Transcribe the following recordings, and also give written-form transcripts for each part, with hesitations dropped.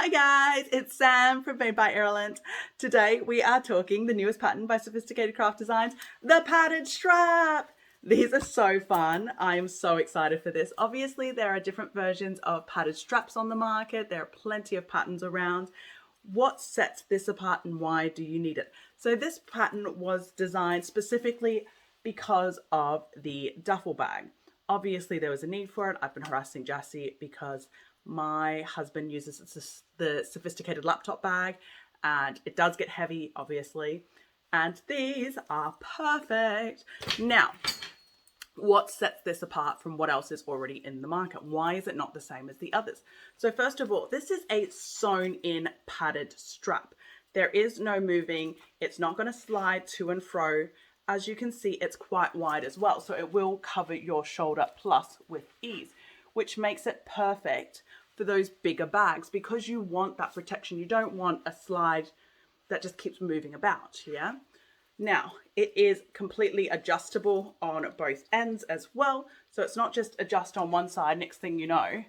Hi guys, it's Sam from Made by Ireland. Today we are talking the newest pattern by Sewfisticated Craft Designs, the padded strap. These are so fun. I am so excited for this. Obviously there are different versions of padded straps on the market. There are plenty of patterns around. What sets this apart and why do you need it? So this pattern was designed specifically because of the duffel bag. Obviously there was a need for it. I've been harassing Jassy because my husband uses the sophisticated laptop bag and it does get heavy, obviously. And these are perfect. Now, what sets this apart from what else is already in the market? Why is it not the same as the others? So first of all, this is a sewn in padded strap. There is no moving. It's not going to slide to and fro. As you can see, it's quite wide as well. So it will cover your shoulder plus with ease, which makes it perfect for those bigger bags because you want that protection. You don't want a slide that just keeps moving about, yeah? Now, it is completely adjustable on both ends as well. So it's not just adjust on one side, next thing you know,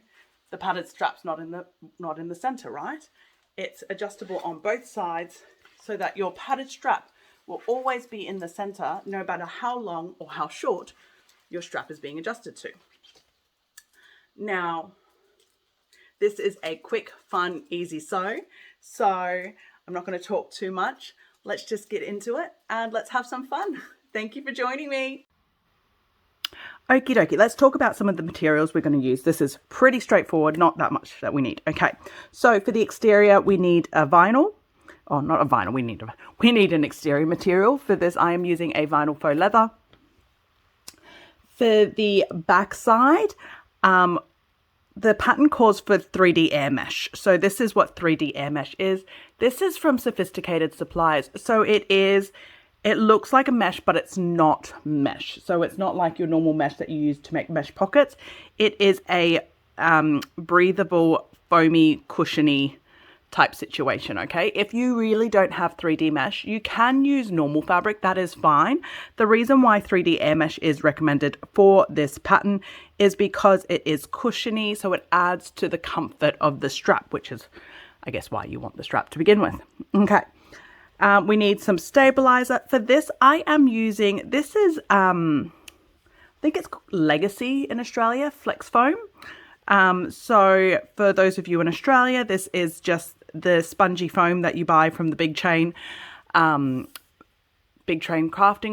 the padded strap's not in the center, right? It's adjustable on both sides so that your padded strap will always be in the center, no matter how long or how short your strap is being adjusted to. Now, this is a quick, fun, easy sew. So I'm not going to talk too much. Let's just get into it and let's have some fun. Thank you for joining me. Okie dokie, let's talk about some of the materials we're going to use. This is pretty straightforward, not that much that we need. Okay, so for the exterior, we need a vinyl. Oh, not a vinyl, we need an exterior material. For this, I am using a vinyl faux leather. For the back side, the pattern calls for 3D air mesh. So this is what 3D air mesh is. This is from Sewfisticated Supplies. So it looks like a mesh, but it's not mesh. So it's not like your normal mesh that you use to make mesh pockets. It is a breathable, foamy, cushiony type situation, okay? If you really don't have 3D mesh, you can use normal fabric, that is fine. The reason why 3D air mesh is recommended for this pattern is because it is cushiony, so it adds to the comfort of the strap, which is, I guess, why you want the strap to begin with. Okay, we need some stabilizer. For this, I am using, this is, I think it's Legacy in Australia, Flex Foam. So for those of you in Australia, this is just the spongy foam that you buy from the big chain crafting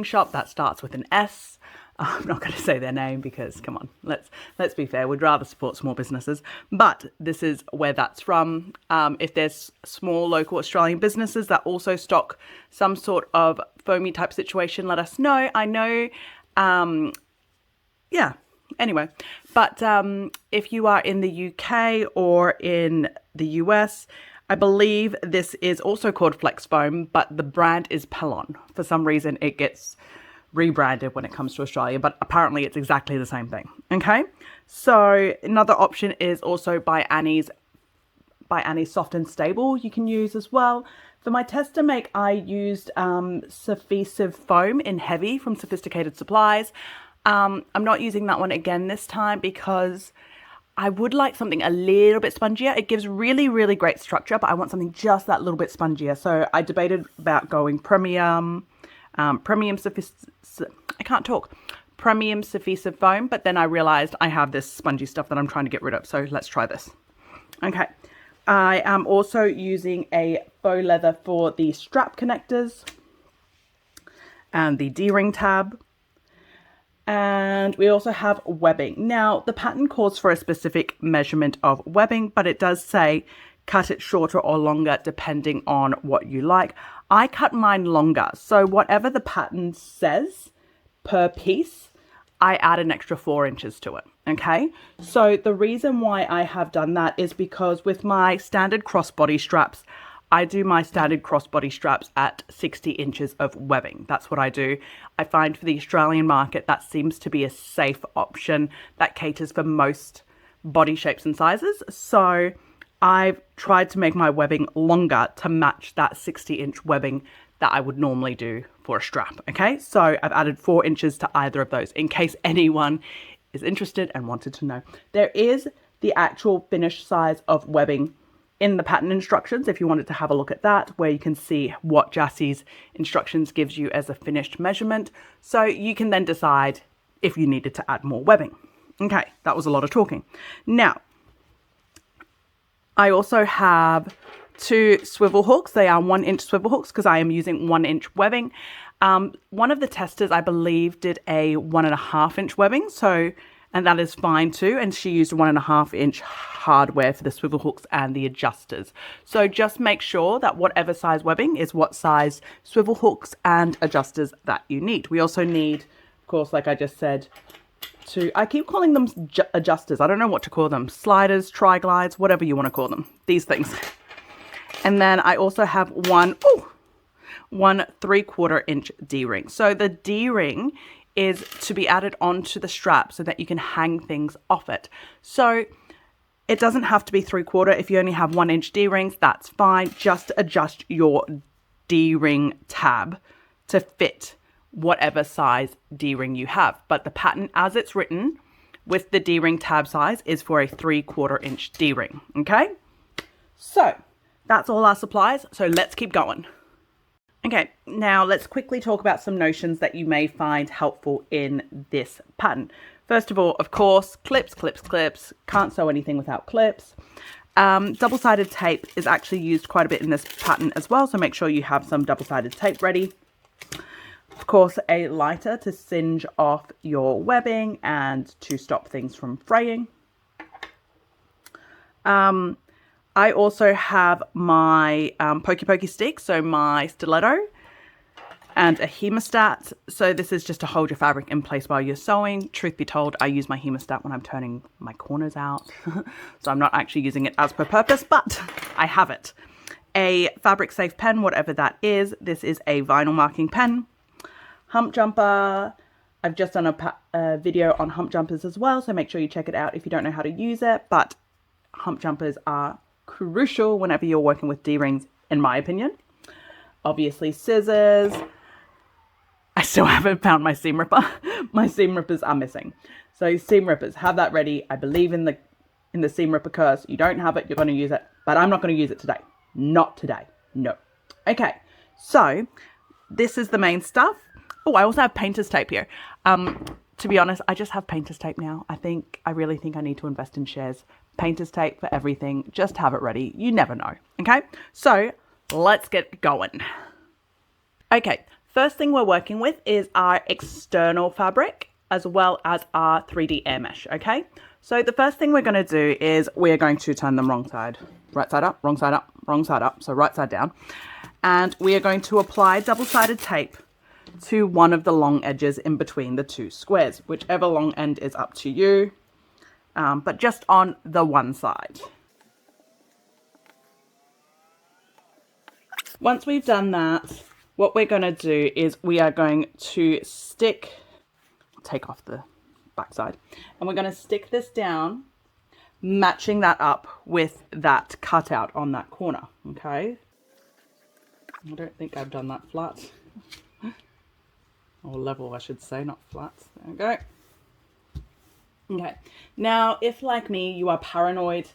shop that starts with an S. I'm not going to say their name because, come on, let's be fair. We'd rather support small businesses, but this is where that's from. If there's small local Australian businesses that also stock some sort of foamy type situation, let us know. I know, yeah. Anyway, but if you are in the UK or in the US, I believe this is also called Flex Foam, but the brand is Pellon. For some reason, it gets rebranded when it comes to Australia, but apparently it's exactly the same thing. Okay, so another option is also by Annie's Soft and Stable. You can use as well. For my test to make, I used Sewfisticated Foam in Heavy from Sewfisticated Supplies. I'm not using that one again this time because I would like something a little bit spongier. It gives really, really great structure, but I want something just that little bit spongier. So I debated about going premium Sewfisticated Foam, but then I realized I have this spongy stuff that I'm trying to get rid of. So let's try this. Okay. I am also using a faux leather for the strap connectors and the D-ring tab. And we also have webbing. Now, the pattern calls for a specific measurement of webbing, but it does say cut it shorter or longer depending on what you like. I cut mine longer. So whatever the pattern says per piece, I add an extra 4 inches to it. Okay. So the reason why I have done that is because with my standard crossbody straps, I do my standard crossbody straps at 60 inches of webbing. That's what I do. I find for the Australian market, that seems to be a safe option that caters for most body shapes and sizes. So I've tried to make my webbing longer to match that 60-inch webbing that I would normally do for a strap. Okay, so I've added 4 inches to either of those in case anyone is interested and wanted to know. There is the actual finished size of webbing in the pattern instructions if you wanted to have a look at that, where you can see what Jassie's instructions gives you as a finished measurement. So you can then decide if you needed to add more webbing. Okay, that was a lot of talking. Now, I also have 2 swivel hooks. They are 1-inch swivel hooks because I am using 1-inch webbing. One of the testers, I believe, did a 1.5-inch webbing, and that is fine too. And she used 1.5-inch hardware for the swivel hooks and the adjusters. So just make sure that whatever size webbing is what size swivel hooks and adjusters that you need. We also need, of course, like I just said, I keep calling them adjusters. I don't know what to call them. Sliders, tri-glides, whatever you want to call them. These things. And then I also have one 3/4-inch D-ring. So the D-ring is to be added onto the strap so that you can hang things off it. So it doesn't have to be 3/4. If you only have 1-inch D-rings, that's fine. Just adjust your D-ring tab to fit whatever size D-ring you have. But the pattern as it's written with the D-ring tab size is for a 3/4-inch D-ring. Okay, so that's all our supplies. So let's keep going. Okay, now let's quickly talk about some notions that you may find helpful in this pattern. First of all, of course, clips, clips, clips. Can't sew anything without clips. Double-sided tape is actually used quite a bit in this pattern as well, so make sure you have some double-sided tape ready. Of course, a lighter to singe off your webbing and to stop things from fraying. I also have my pokey pokey stick, so my stiletto, and a hemostat. So this is just to hold your fabric in place while you're sewing. Truth be told, I use my hemostat when I'm turning my corners out. So I'm not actually using it as per purpose, but I have it. A fabric safe pen, whatever that is. This is a vinyl marking pen. Hump jumper. I've just done a video on hump jumpers as well, so make sure you check it out if you don't know how to use it. But hump jumpers are crucial whenever you're working with D-rings, in my opinion. Obviously, scissors. I still haven't found my seam ripper. My seam rippers are missing. So seam rippers, have that ready. I believe in the seam ripper curse. You don't have it, you're going to use it. But I'm not going to use it today. Not today. No. Okay, so this is the main stuff. Oh, I also have painter's tape here. To be honest, I just have painter's tape now. I really think I need to invest in shares. Painter's tape for everything. Just have it ready. You never know. Okay, so let's get going. Okay, first thing we're working with is our external fabric as well as our 3D air mesh. Okay, so the first thing we're going to do is we're going to turn them wrong side. Right side up, wrong side up, wrong side up. So right side down. And we are going to apply double-sided tape to one of the long edges in between the 2 squares, whichever long end is up to you, but just on the one side. Once we've done that, what we're going to do is we are going to take off the back side, and we're going to stick this down, matching that up with that cutout on that corner. Okay, I don't think I've done that flat. Or level, I should say, not flat. There we go. Okay, now if like me, you are paranoid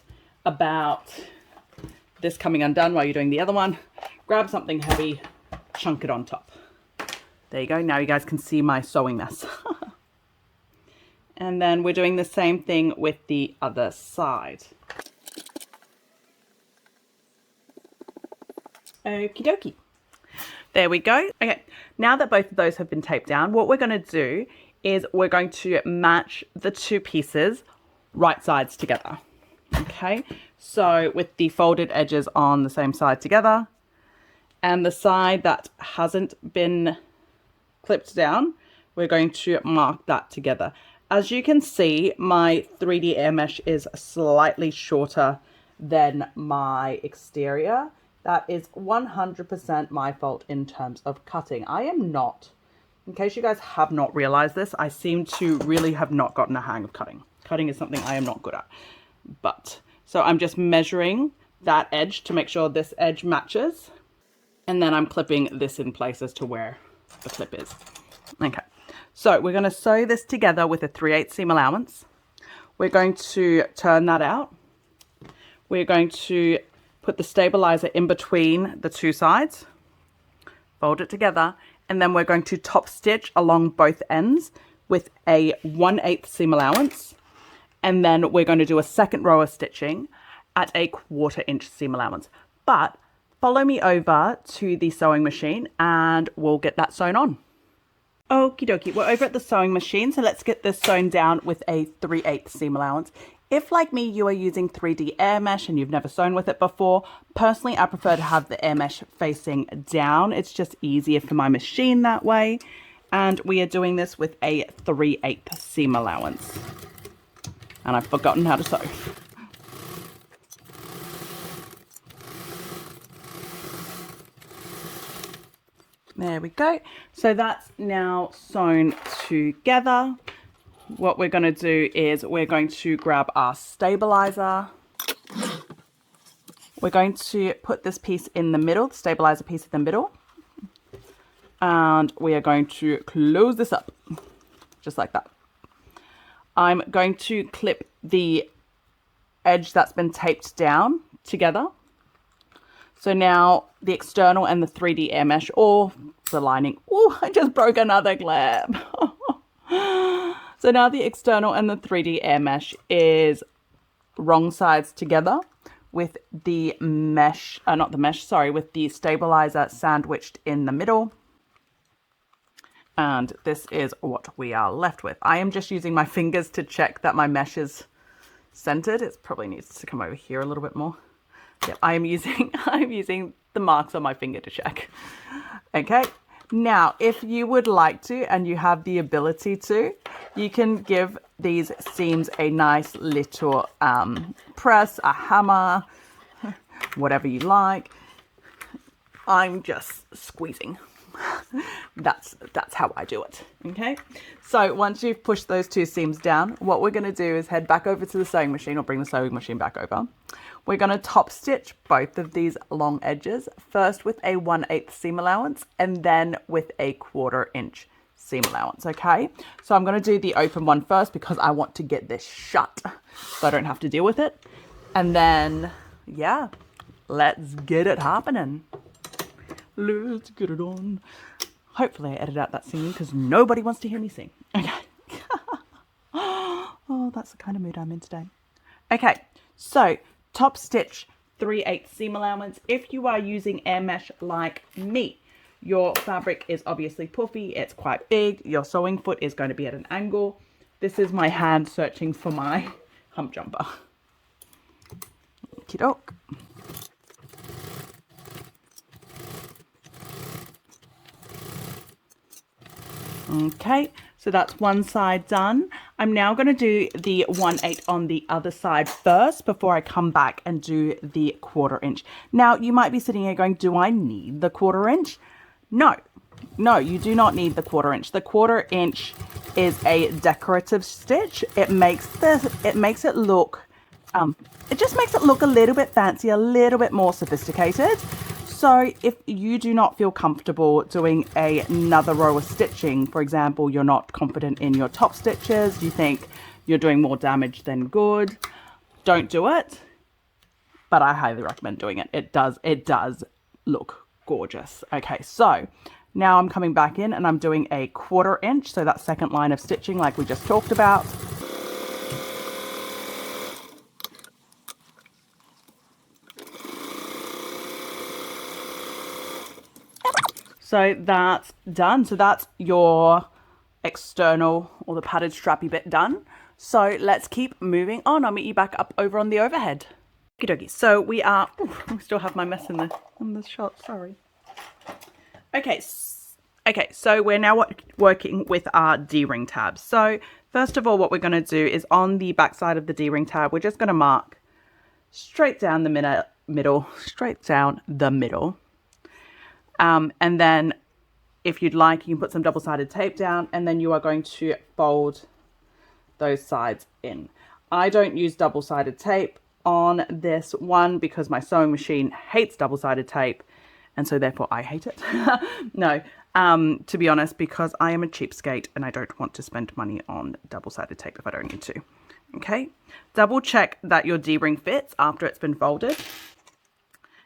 about this coming undone while you're doing the other one, grab something heavy, chunk it on top. There you go. Now you guys can see my sewing mess. And then we're doing the same thing with the other side. Okie dokie. There we go. Okay, now that both of those have been taped down, what we're going to do is we're going to match the 2 pieces right sides together. Okay, so with the folded edges on the same side together, and the side that hasn't been clipped down, we're going to mark that together. As you can see, my 3D air mesh is slightly shorter than my exterior. That is 100% my fault in terms of cutting. I am not, in case you guys have not realized this, I seem to really have not gotten a hang of cutting. Cutting is something I am not good at. But, so I'm just measuring that edge to make sure this edge matches. And then I'm clipping this in place as to where the clip is. Okay, so we're going to sew this together with a 3/8 seam allowance. We're going to turn that out. We're going to put the stabilizer in between the two sides, fold it together, and then we're going to top stitch along both ends with a 1/8 seam allowance. And then we're going to do a second row of stitching at a 1/4 inch seam allowance. But follow me over to the sewing machine and we'll get that sewn on. Okie dokie, we're over at the sewing machine, so let's get this sewn down with a 3/8 seam allowance. If, like me, you are using 3D air mesh and you've never sewn with it before, personally, I prefer to have the air mesh facing down. It's just easier for my machine that way. And we are doing this with a 3/8 seam allowance. And I've forgotten how to sew. There we go. So that's now sewn together. What we're going to do is we're going to grab our stabilizer. We're going to put this piece in the middle, the stabilizer piece in the middle. And we are going to close this up, just like that. I'm going to clip the edge that's been taped down together. So now the external and the 3D air mesh, or the lining. Oh, I just broke another glab. So now the external and the 3D air mesh is wrong sides together with the mesh, with the stabilizer sandwiched in the middle. And this is what we are left with. I am just using my fingers to check that my mesh is centered. It probably needs to come over here a little bit more. Yeah, I'm using the marks on my finger to check. Okay. Now, if you would like to, and you have the ability to, you can give these seams a nice little press, a hammer, whatever you like. I'm just squeezing. That's how I do it. Okay. So once you've pushed those two seams down, what we're going to do is head back over to the sewing machine, or bring the sewing machine back over. We're going to top stitch both of these long edges, first with a 1/8 seam allowance and then with a 1/4 inch seam allowance. Okay. So I'm going to do the open one first because I want to get this shut so I don't have to deal with it. And then, yeah, let's get it happening. Let's get it on. Hopefully I edit out that singing because nobody wants to hear me sing. Okay. Oh, that's the kind of mood I'm in today. Okay, so top stitch 3/8 seam allowance. If you are using air mesh like me, your fabric is obviously puffy. It's quite big. Your sewing foot is going to be at an angle. This is my hand searching for my hump jumper. Okie doke. Okay, so that's one side done. I'm now going to do the 1/8 on the other side first before I come back and do the 1/4 inch. Now, you might be sitting here going, do I need the 1/4 inch? No, you do not need the 1/4 inch. The 1/4 inch is a decorative stitch. It makes it look, it just makes it look a little bit fancy, a little bit more sophisticated. So if you do not feel comfortable doing another row of stitching, for example, you're not confident in your top stitches, you think you're doing more damage than good, don't do it. But I highly recommend doing it. It does look gorgeous. Okay, so now I'm coming back in and I'm doing a 1/4 inch. So that second line of stitching like we just talked about. So that's done. So that's your external, or the padded strappy bit, done. So let's keep moving on. I'll meet you back up over on the overhead. Okie dokie. So we are, I still have my mess in the shot, sorry. Okay, so we're now working with our D-ring tabs. So first of all, what we're going to do is on the back side of the D-ring tab, we're just going to mark straight down the middle, straight down the middle. And then if you'd like, you can put some double-sided tape down, and then you are going to fold those sides in. I don't use double-sided tape on this one because my sewing machine hates double-sided tape, and so therefore I hate it. No, to be honest, because I am a cheapskate and I don't want to spend money on double-sided tape if I don't need to. Okay, double check that your D-ring fits after it's been folded.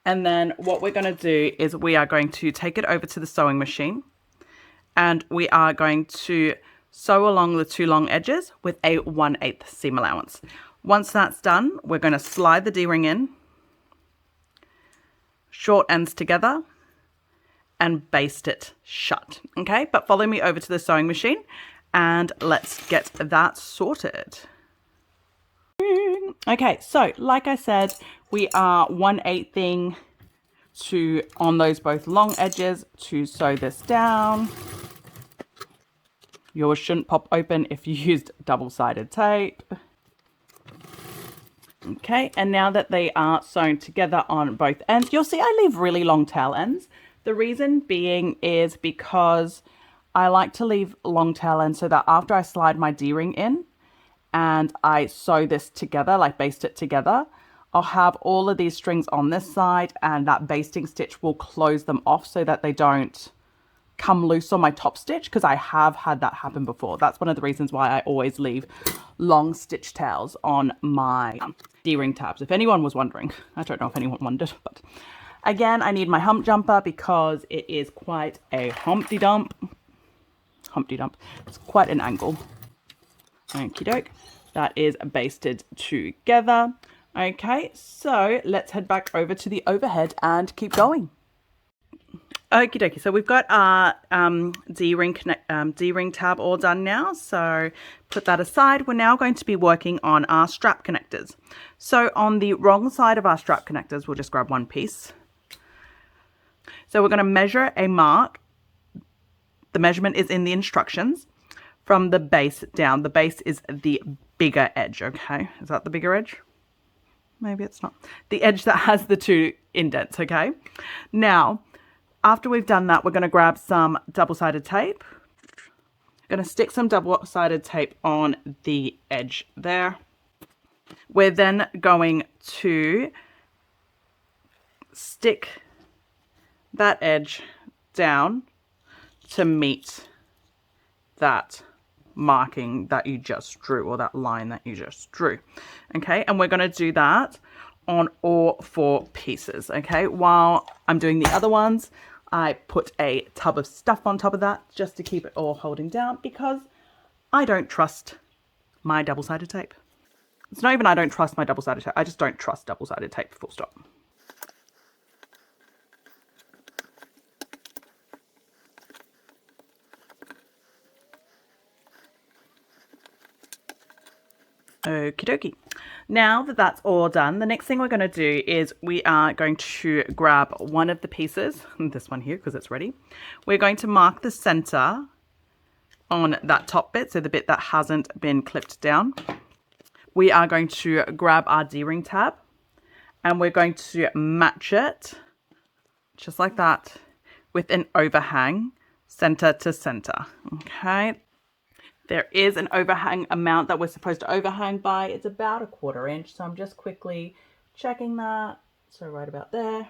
And then what we're going to do is we are going to take it over to the sewing machine, and we are going to sew along the two long edges with a 1/8 seam allowance. Once that's done, we're going to slide the D-ring in, short ends together, and baste it shut. Okay, but follow me over to the sewing machine and let's get that sorted. Okay, so like I said, we are 1/8ing to on those both long edges to sew this down. Yours shouldn't pop open if you used double-sided tape. Okay, and now that they are sewn together on both ends, you'll see I leave really long tail ends. The reason being is because I like to leave long tail ends so that after I slide my D-ring in and I sew this together, like baste it together, I'll have all of these strings on this side and that basting stitch will close them off so that they don't come loose on my top stitch, because I have had that happen before. That's one of the reasons why I always leave long stitch tails on my D-ring tabs, if anyone was wondering. I don't know if anyone wondered, but again, I need my hump jumper because it is quite a Humpty Dump. It's quite an angle. Okie doke. That is basted together. Okay, so let's head back over to the overhead and keep going. Okie dokie, so we've got our D-ring tab all done now, so put that aside. We're now going to be working on our strap connectors. So on the wrong side of our strap connectors, we'll just grab one piece. So we're going to measure a mark. The measurement is in the instructions from the base down. The base is the bigger edge, okay? Is that the bigger edge? Maybe it's not. The edge that has the two indents, okay? Now, after we've done that, we're going to grab some double-sided tape. Going to stick some double-sided tape on the edge there. We're then going to stick that edge down to meet that marking that you just drew, or that line that you just drew. Okay, and we're going to do that on all 4 pieces. Okay, while I'm doing the other ones, I put a tub of stuff on top of that just to keep it all holding down, because I don't trust my double-sided tape. It's not even I don't trust my double-sided tape, I just don't trust double-sided tape, full stop. Okie dokie. Now that that's all done, the next thing we're going to do is we are going to grab one of the pieces, this one here because it's ready. We're going to mark the center on that top bit, so the bit that hasn't been clipped down. We are going to grab our D-ring tab and we're going to match it just like that with an overhang center to center. Okay. There is an overhang amount that we're supposed to overhang by. It's about 1/4 inch. So I'm just quickly checking that. So right about there.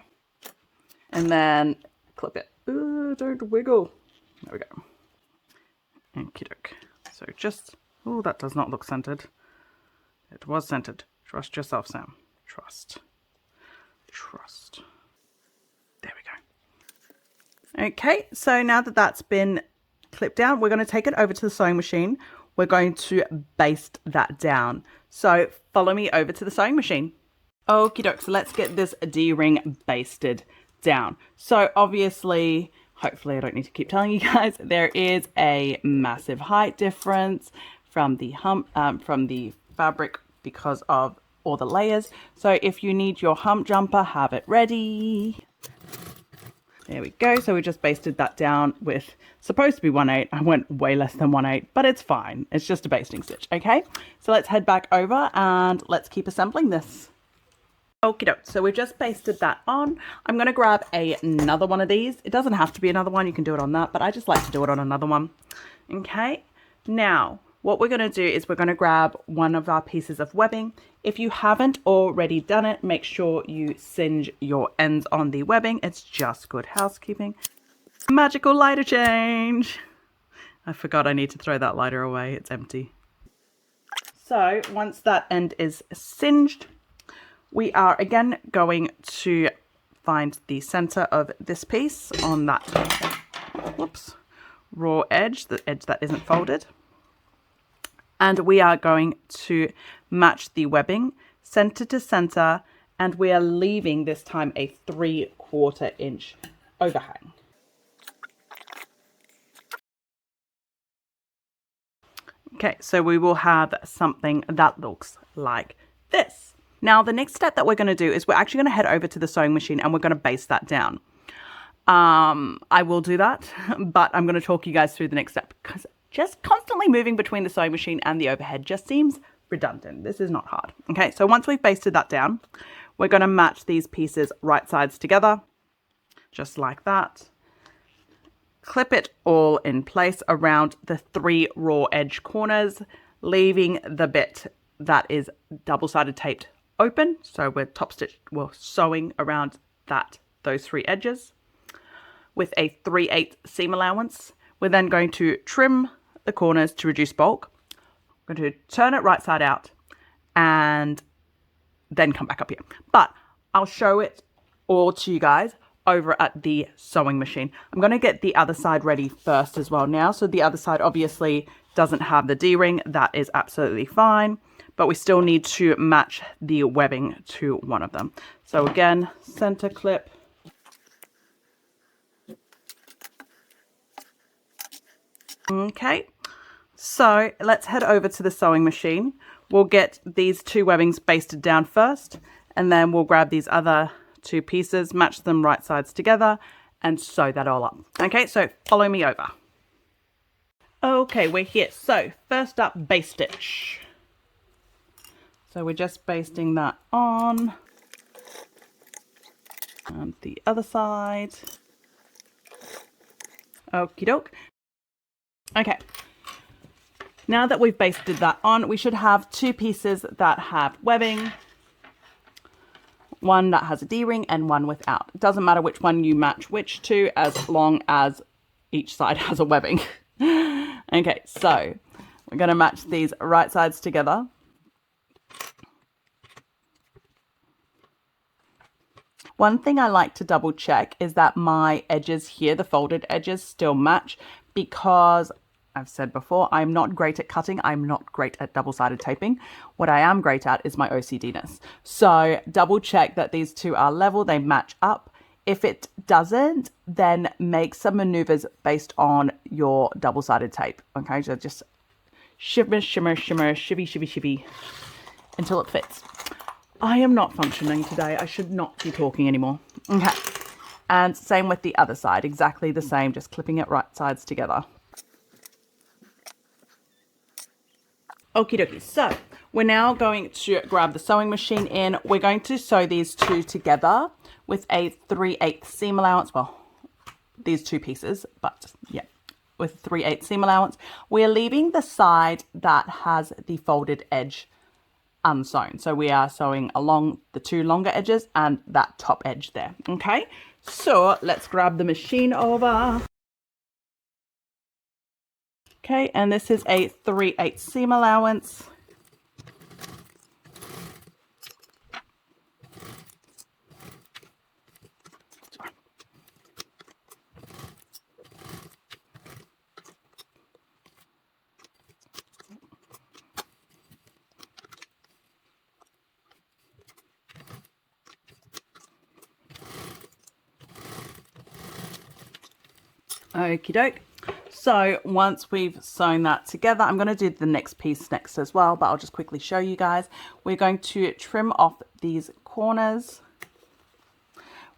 And then clip it. Ooh, don't wiggle. There we go. Okie doke. So just, oh, that does not look centered. It was centered. Trust yourself, Sam. Trust. Trust. There we go. Okay, so now that that's been clip down, we're going to take it over to the sewing machine. We're going to baste that down. So follow me over to the sewing machine. Okie doke, so let's get this D-ring basted down. So obviously, hopefully I don't need to keep telling you guys, there is a massive height difference from the fabric because of all the layers. So if you need your hump jumper, have it ready. There we go. So we just basted that down with, supposed to be 1/8. I went way less than 1/8, but it's fine. It's just a basting stitch. Okay. So let's head back over and let's keep assembling this. Okie doke. So we've just basted that on. I'm going to grab another one of these. It doesn't have to be another one. You can do it on that, but I just like to do it on another one. Okay. Now, what we're going to do is we're going to grab one of our pieces of webbing. If you haven't already done it, make sure you singe your ends on the webbing. It's just good housekeeping. Magical lighter change. I forgot I need to throw that lighter away. It's empty. So once that end is singed, we are again going to find the center of this piece on that, whoops, raw edge, the edge that isn't folded. And we are going to match the webbing center to center, and we are leaving this time a 3/4 inch overhang. Okay, so we will have something that looks like this. Now, the next step that we're going to do is we're actually going to head over to the sewing machine and we're going to baste that down. I will do that, but I'm going to talk you guys through the next step because just constantly moving between the sewing machine and the overhead just seems redundant. This is not hard. Okay, so once we've basted that down, we're going to match these pieces right sides together, just like that. Clip it all in place around the 3 raw edge corners, leaving the bit that is double-sided taped open. So we're sewing around those 3 edges with a 3/8 seam allowance. We're then going to trim the corners to reduce bulk. I'm going to turn it right side out and then come back up here. But I'll show it all to you guys over at the sewing machine. I'm going to get the other side ready first as well now. So the other side obviously doesn't have the D-ring. That is absolutely fine. But we still need to match the webbing to one of them. So again, center clip. Okay, so let's head over to the sewing machine. We'll get these 2 webbings basted down first, and then we'll grab these other 2 pieces, match them right sides together, and sew that all up. Okay, so follow me over. Okay, we're here. So first up, base stitch. So we're just basting that on. And the other side. Okie doke. Okay, now that we've basted that on, we should have 2 pieces that have webbing, one that has a D-ring and one without. It doesn't matter which one you match which to, as long as each side has a webbing. Okay, so we're going to match these right sides together. One thing I like to double check is that my edges here, the folded edges, still match, because I've said before, I'm not great at cutting. I'm not great at double-sided taping. What I am great at is my OCD-ness. So double check that these 2 are level, they match up. If it doesn't, then make some maneuvers based on your double-sided tape. Okay, so just shimmer, shimmer, shimmer, shivvy, shivvy, shivvy, until it fits. I am not functioning today. I should not be talking anymore. Okay, and same with the other side. Exactly the same, just clipping it right sides together. Okie dokie, so we're now going to grab the sewing machine in. We're going to sew these 2 together with a 3/8 seam allowance. Well, these 2 pieces, but yeah, with a 3/8 seam allowance. We're leaving the side that has the folded edge unsewn. So we are sewing along the 2 longer edges and that top edge there. Okay, so let's grab the machine over. Okay, and this is a 3/8 seam allowance. Okie doke. So once we've sewn that together, I'm going to do the next piece next as well, but I'll just quickly show you guys. We're going to trim off these corners.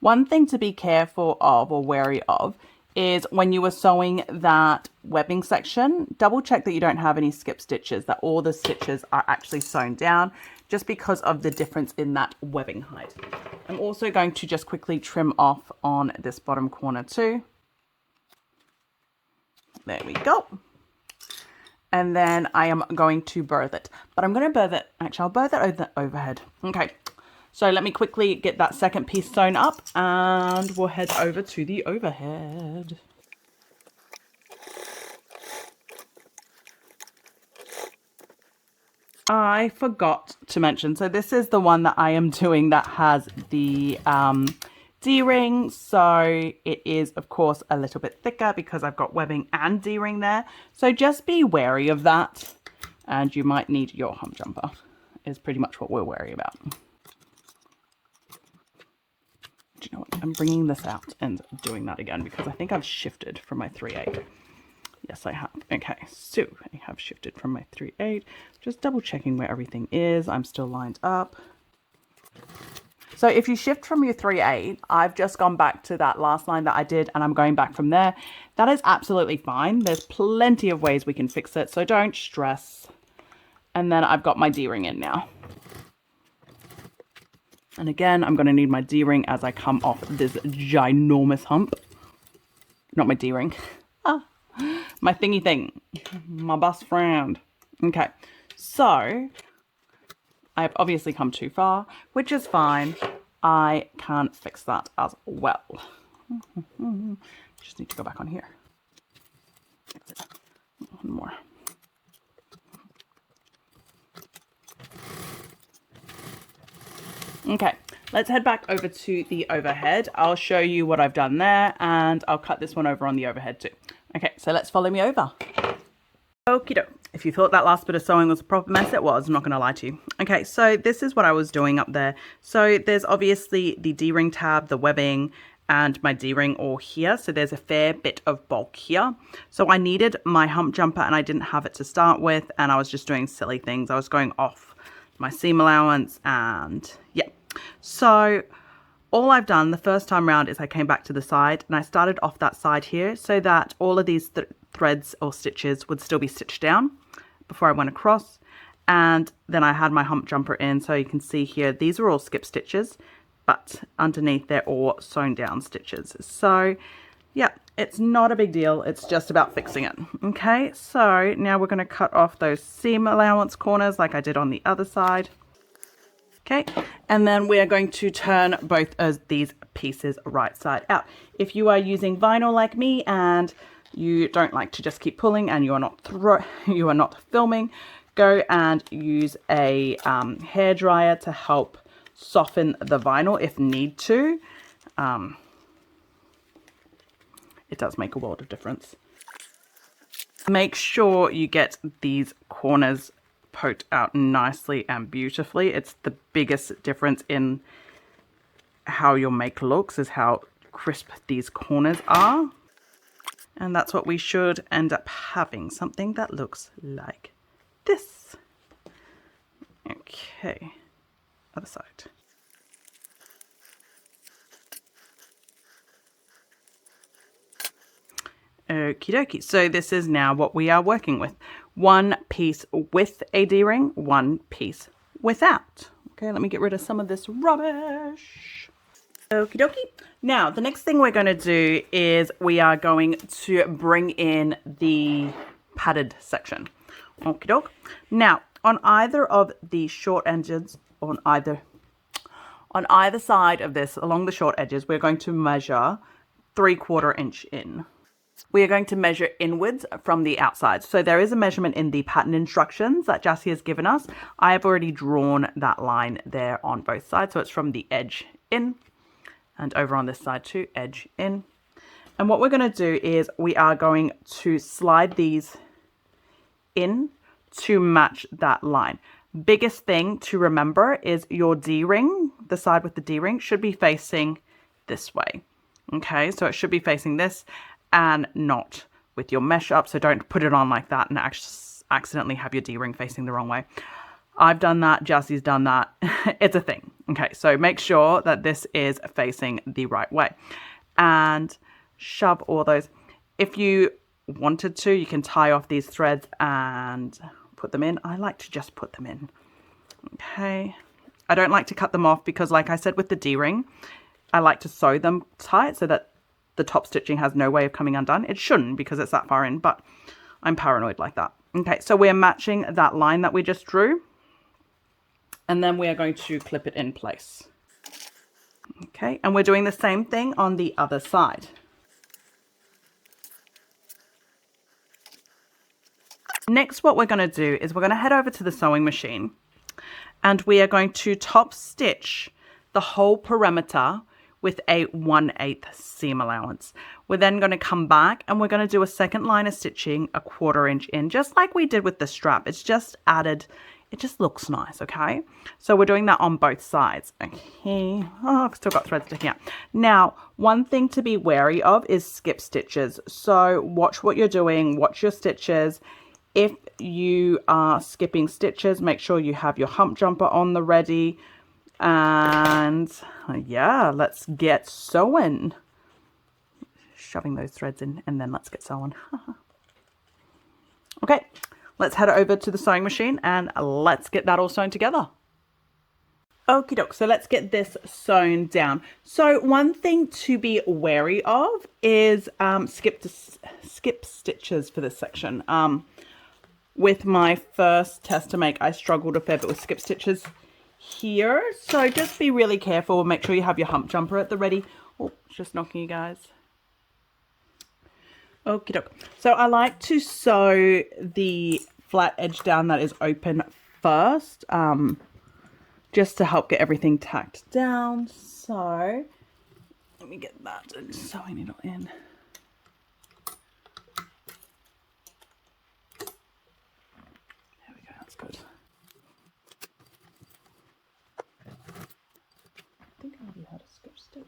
One thing to be careful of or wary of is when you are sewing that webbing section, double check that you don't have any skip stitches, that all the stitches are actually sewn down, just because of the difference in that webbing height. I'm also going to just quickly trim off on this bottom corner too. There we go. And then I am going to birth it. But I'm going to birth it, actually I'll birth it over the overhead. Okay, so let me quickly get that second piece sewn up and we'll head over to the overhead. I forgot to mention, so this is the one that I am doing that has the D-ring, so it is of course a little bit thicker because I've got webbing and D-ring there. So just be wary of that, and you might need your hump jumper is pretty much what we're wary about. Do you know what? I'm bringing this out and doing that again because I think I've shifted from my 3/8. Yes, I have. Okay, so I have shifted from my 3/8. Just double checking where everything is. I'm still lined up. So if you shift from your 3/8, I've just gone back to that last line that I did and I'm going back from there. That is absolutely fine. There's plenty of ways we can fix it, so don't stress. And then I've got my D-ring in now. And again, I'm going to need my D-ring as I come off this ginormous hump. Not my D-ring. My thingy thing. My best friend. Okay, so I've obviously come too far, which is fine. I can fix that as well. Just need to go back on here. One more. Okay, let's head back over to the overhead. I'll show you what I've done there, and I'll cut this one over on the overhead too. Okay, so let's follow me over. Okie doke. If you thought that last bit of sewing was a proper mess, it was. I'm not going to lie to you. Okay, so this is what I was doing up there. So there's obviously the D-ring tab, the webbing, and my D-ring all here. So there's a fair bit of bulk here. So I needed my hump jumper and I didn't have it to start with, and I was just doing silly things. I was going off my seam allowance, and yeah. So all I've done the first time round is I came back to the side and I started off that side here so that all of these threads or stitches would still be stitched down before I went across. And then I had my hump jumper in, so you can see here these are all skip stitches, but underneath they're all sewn down stitches. So yeah, it's not a big deal, it's just about fixing it. Okay, so now we're going to cut off those seam allowance corners like I did on the other side. Okay, and then we are going to turn both of these pieces right side out. If you are using vinyl like me and you don't like to just keep pulling and you are not filming, go and use a hairdryer to help soften the vinyl if need to. It does make a world of difference. Make sure you get these corners poked out nicely and beautifully. It's the biggest difference in how your make looks, is how crisp these corners are. And that's what we should end up having, something that looks like this. Okay, other side. Okie dokie, so this is now what we are working with. One piece with a D-ring, one piece without. Okay, let me get rid of some of this rubbish. Okie dokie. Now, the next thing we're going to do is we are going to bring in the padded section. Okie doke. Now, on either of the short edges, on either side of this, along the short edges, we're going to measure 3/4 inch in. We are going to measure inwards from the outside. So there is a measurement in the pattern instructions that Jassy has given us. I have already drawn that line there on both sides. So it's from the edge in and over on this side too, edge in. And what we're going to do is we are going to slide these in to match that line. Biggest thing to remember is your D-ring, the side with the D-ring, should be facing this way. Okay, so it should be facing this and not with your mesh up. So don't put it on like that and accidentally have your D-ring facing the wrong way. I've done that, Jassy's done that. It's a thing. Okay, so make sure that this is facing the right way. And shove all those. If you wanted to, you can tie off these threads and put them in. I like to just put them in. Okay. I don't like to cut them off because, like I said with the D-ring, I like to sew them tight so that the top stitching has no way of coming undone. It shouldn't because it's that far in, but I'm paranoid like that. Okay, so we're matching that line that we just drew. And then we are going to clip it in place. Okay, and we're doing the same thing on the other side. Next, what we're going to do is we're going to head over to the sewing machine and we are going to top stitch the whole perimeter with a 1/8 seam allowance. We're then going to come back and we're going to do a second line of stitching a 1/4 inch in, just like we did with the strap. It's just added, it just looks nice, okay? So we're doing that on both sides. Okay, oh, I've still got threads sticking out. Now, one thing to be wary of is skip stitches. So watch what you're doing, watch your stitches. If you are skipping stitches, make sure you have your hump jumper on the ready. And yeah, let's get sewing. Shoving those threads in and then let's get sewing. Okay, let's head over to the sewing machine and let's get that all sewn together. Okie doke, so let's get this sewn down. So one thing to be wary of is skip stitches for this section. With my first test to make, I struggled a fair bit with skip stitches here, so just be really careful. Make sure you have your hump jumper at the ready. Oh, just knocking you guys. Okie doke. So I like to sew the flat edge down that is open first, just to help get everything tacked down. So let me get that sewing needle in. There we go, that's good. I think I already had a skip stitch.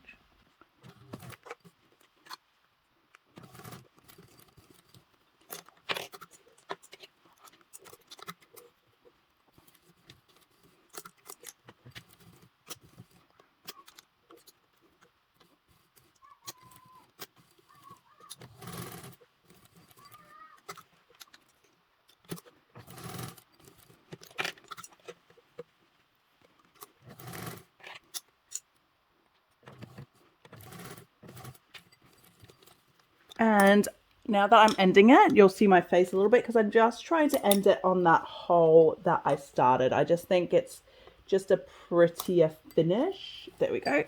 And now that I'm ending it, you'll see my face a little bit because I'm just trying to end it on that hole that I started. I just think it's just a prettier finish. There we go.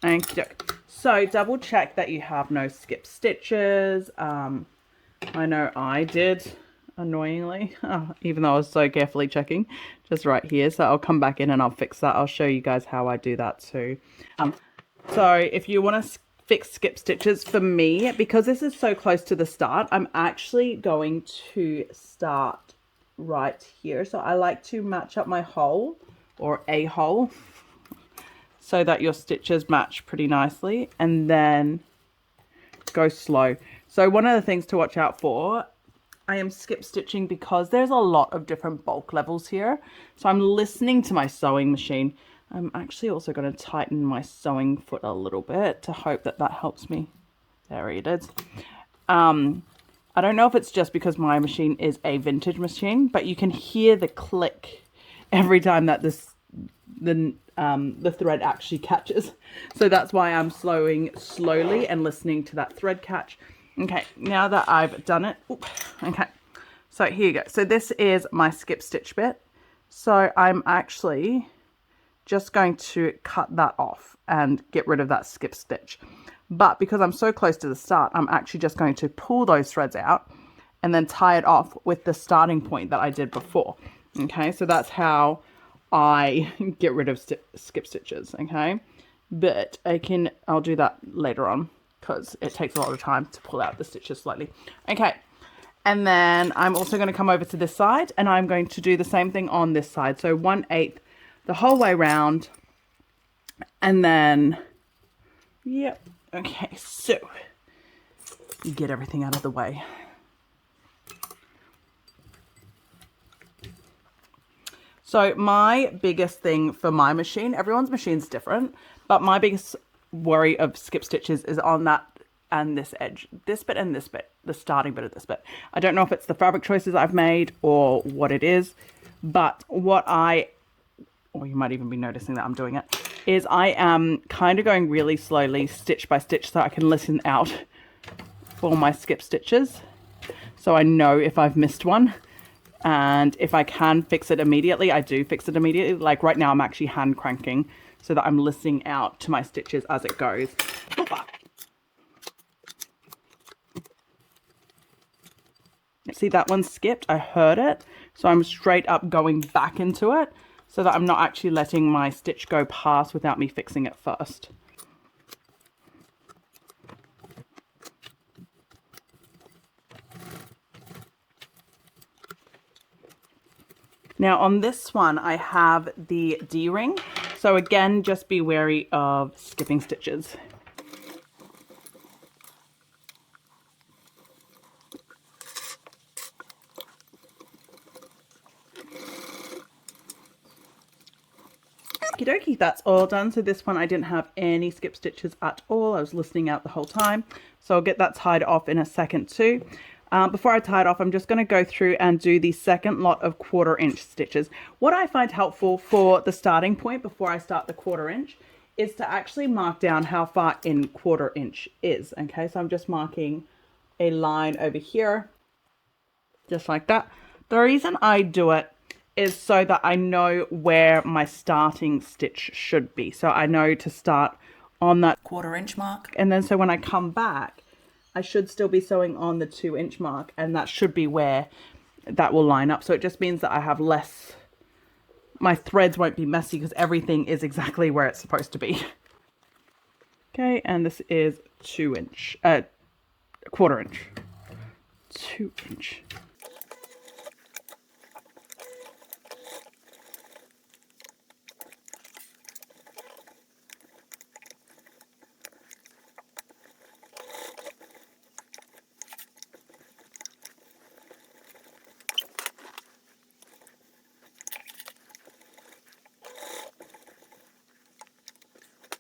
Okay. So double check that you have no skip stitches. I know I did, annoyingly, even though I was so carefully checking just right here. So I'll come back in and I'll fix that. I'll show you guys how I do that too. So if you want to fix skip stitches, for me, because this is so close to the start, I'm actually going to start right here. So I like to match up my hole or a hole so that your stitches match pretty nicely, and then go slow. So one of the things to watch out for, I am skip stitching because there's a lot of different bulk levels here. So I'm listening to my sewing machine. I'm actually also going to tighten my sewing foot a little bit to hope that that helps me. There it is. I don't know if it's just because my machine is a vintage machine, but you can hear the click every time that the thread actually catches. So that's why I'm slowing slowly and listening to that thread catch. Okay, now that I've done it, okay, so here you go. So this is my skip stitch bit. So I'm actually just going to cut that off and get rid of that skip stitch. But because I'm so close to the start, I'm actually just going to pull those threads out and then tie it off with the starting point that I did before. Okay, so that's how I get rid of skip stitches, okay? But I'll do that later on because it takes a lot of time to pull out the stitches slightly. Okay, and then I'm also going to come over to this side and I'm going to do the same thing on this side. So 1/8 the whole way round, and then, yep, okay, so get everything out of the way. So my biggest thing for my machine, everyone's machine's different, but my biggest worry of skip stitches is on that and this edge, this bit and this bit, the starting bit of this bit. I don't know if it's the fabric choices I've made or what it is, but or you might even be noticing that I'm doing it, is I am kind of going really slowly, stitch by stitch, so I can listen out for my skip stitches. So I know if I've missed one, and if I can fix it immediately, I do fix it immediately. Like right now, I'm actually hand cranking so that I'm listening out to my stitches as it goes. See, that one skipped, I heard it. So I'm straight up going back into it. so that I'm not actually letting my stitch go past without me fixing it first. Now on this one, I have the D-ring. So again, just be wary of skipping stitches. Okie dokie, that's all done. So this one I didn't have any skip stitches at all. I was listening out the whole time. So I'll get that tied off in a second too. Before I tie it off, I'm just going to go through and do the second lot of 1/4 inch stitches. What I find helpful for the starting point before I start the 1/4 inch is to actually mark down how far in 1/4 inch is. Okay, so I'm just marking a line over here, just like that. The reason I do it is so that I know where my starting stitch should be. So I know to start on that 1/4 inch mark. And then so when I come back, I should still be sewing on the 2 inch mark, and that should be where that will line up. So it just means that I have less, my threads won't be messy because everything is exactly where it's supposed to be. Okay, and this is 2 inch, 1/4 inch, 2 inch.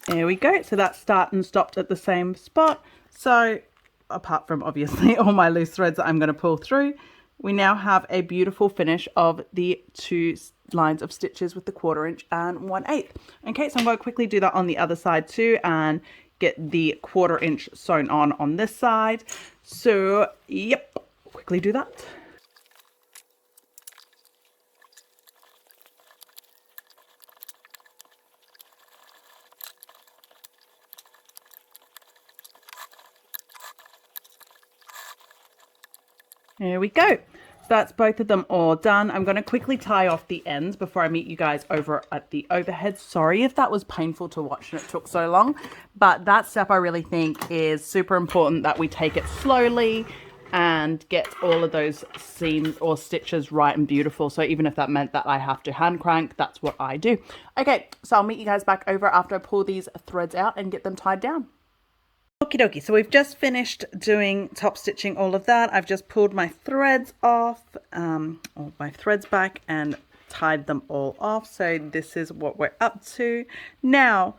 There we go. So that's start and stopped at the same spot. So apart from obviously all my loose threads that I'm going to pull through, we now have a beautiful finish of the 2 lines of stitches with the 1/4 inch and 1/8. Okay, so I'm going to quickly do that on the other side too and get the 1/4 inch sewn on this side. So yep, quickly do that. There we go. So that's both of them all done. I'm going to quickly tie off the ends before I meet you guys over at the overhead. Sorry if that was painful to watch and it took so long, but that step I really think is super important, that we take it slowly and get all of those seams or stitches right and beautiful. So even if that meant that I have to hand crank, that's what I do. Okay, so I'll meet you guys back over after I pull these threads out and get them tied down. Okie dokie, so we've just finished doing top stitching all of that. I've just pulled my threads off, or my threads back, and tied them all off. So this is what we're up to. Now,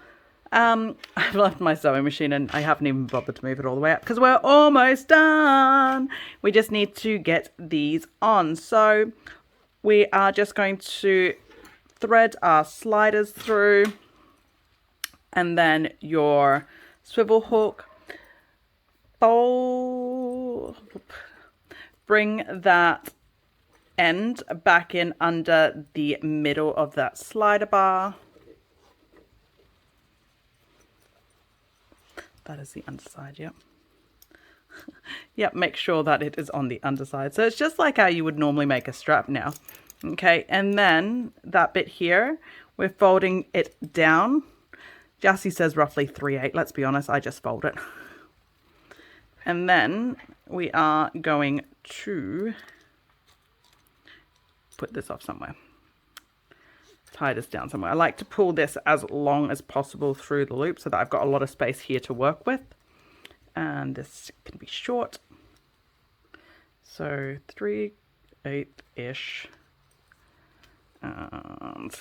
I've left my sewing machine and I haven't even bothered to move it all the way up because we're almost done. We just need to get these on. So we are just going to thread our sliders through, and then your swivel hook. Bring that end back in under the middle of that slider bar. That is the underside, yep. Yep, make sure that it is on the underside. So it's just like how you would normally make a strap now. Okay, and then that bit here, we're folding it down. Jassy says roughly 3/8. Let's be honest, I just fold it. And then we are going to put this off somewhere. Tie this down somewhere. I like to pull this as long as possible through the loop so that I've got a lot of space here to work with. And this can be short. So 3/8-ish. And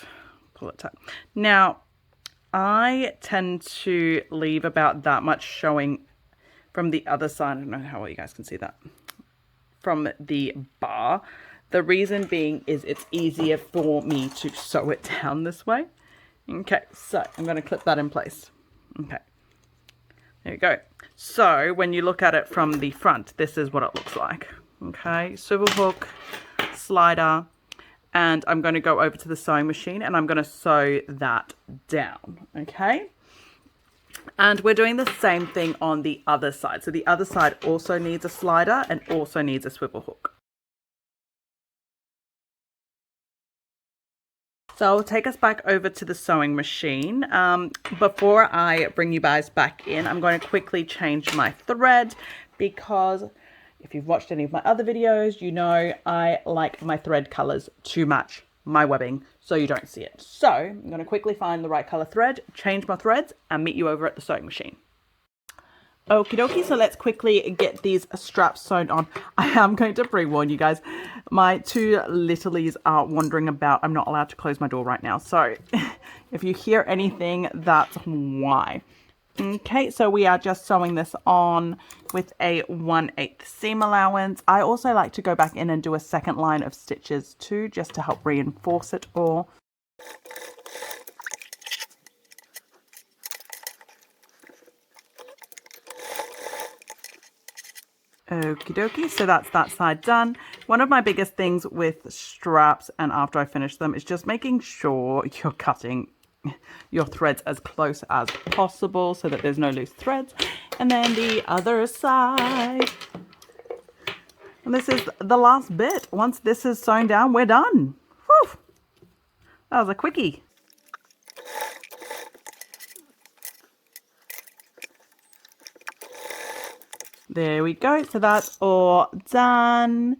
pull it tight. Now, I tend to leave about that much showing from the other side. I don't know how well you guys can see that. From the bar. The reason being is it's easier for me to sew it down this way. Okay, so I'm going to clip that in place. Okay, there you go. So when you look at it from the front, this is what it looks like. Okay, swivel hook, slider, and I'm going to go over to the sewing machine and I'm going to sew that down. Okay. And we're doing the same thing on the other side. So the other side also needs a slider and also needs a swivel hook. So I'll take us back over to the sewing machine. Before I bring you guys back in, I'm going to quickly change my thread because if you've watched any of my other videos, you know I like my thread colors to match my webbing so you don't see it. So I'm going to quickly find the right color thread, change my threads, and meet you over at the sewing machine. Okie dokie, so let's quickly get these straps sewn on. I am going to pre-warn you guys, my two littlies are wandering about. I'm not allowed to close my door right now, so if you hear anything, that's why. Okay, so we are just sewing this on with a 1/8 seam allowance. I also like to go back in and do a second line of stitches too, just to help reinforce it all. Okie dokie, so that's that side done. One of my biggest things with straps and after I finish them is just making sure you're cutting your threads as close as possible so that there's no loose threads. And then the other side. And this is the last bit. Once this is sewn down, we're done. Whew. That was a quickie. There we go. So that's all done.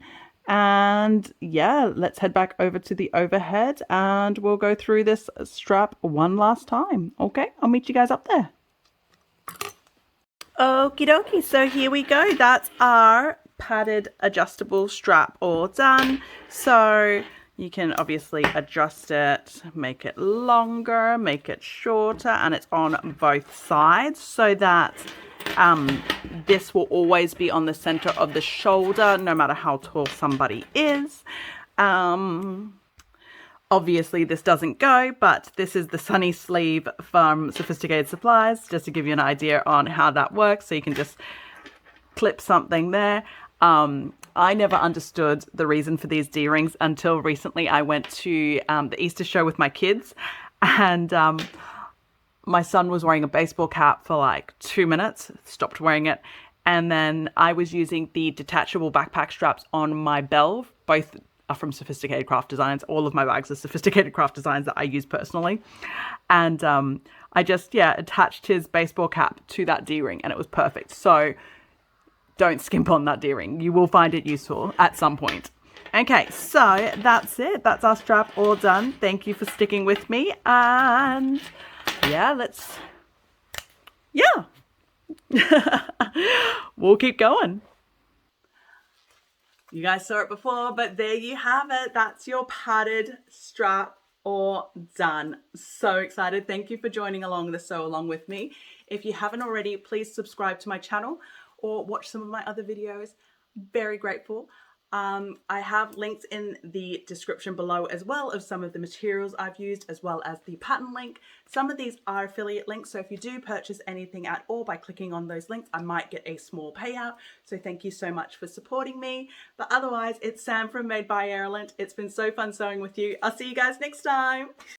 And yeah, let's head back over to the overhead and we'll go through this strap one last time. Okay, I'll meet you guys up there. Okie dokie, so here we go. That's our padded adjustable strap all done. So you can obviously adjust it, make it longer, make it shorter, and it's on both sides so that this will always be on the center of the shoulder, no matter how tall somebody is. Obviously this doesn't go, but this is the sunny sleeve from Sewfisticated Supplies, just to give you an idea on how that works. So you can just clip something there. I never understood the reason for these D-rings until recently. I went to the Easter show with my kids, and my son was wearing a baseball cap for like 2 minutes, stopped wearing it, and then I was using the detachable backpack straps on my belt. Both are from Sewfisticated Craft Designs. All of my bags are Sewfisticated Craft Designs that I use personally. And I just, attached his baseball cap to that D-ring and it was perfect. So don't skimp on that D-ring. You will find it useful at some point. Okay, so that's it. That's our strap all done. Thank you for sticking with me. And yeah, we'll keep going. You guys saw it before, but there you have it. That's your padded strap all done. So excited. Thank you for joining along the sew along with me. If you haven't already, please subscribe to my channel or watch some of my other videos. Very grateful. I have links in the description below as well of some of the materials I've used, as well as the pattern link. Some of these are affiliate links, so if you do purchase anything at all by clicking on those links, I might get a small payout. So thank you so much for supporting me. But otherwise, it's Sam from Made by Ireland. It's been so fun sewing with you. I'll see you guys next time.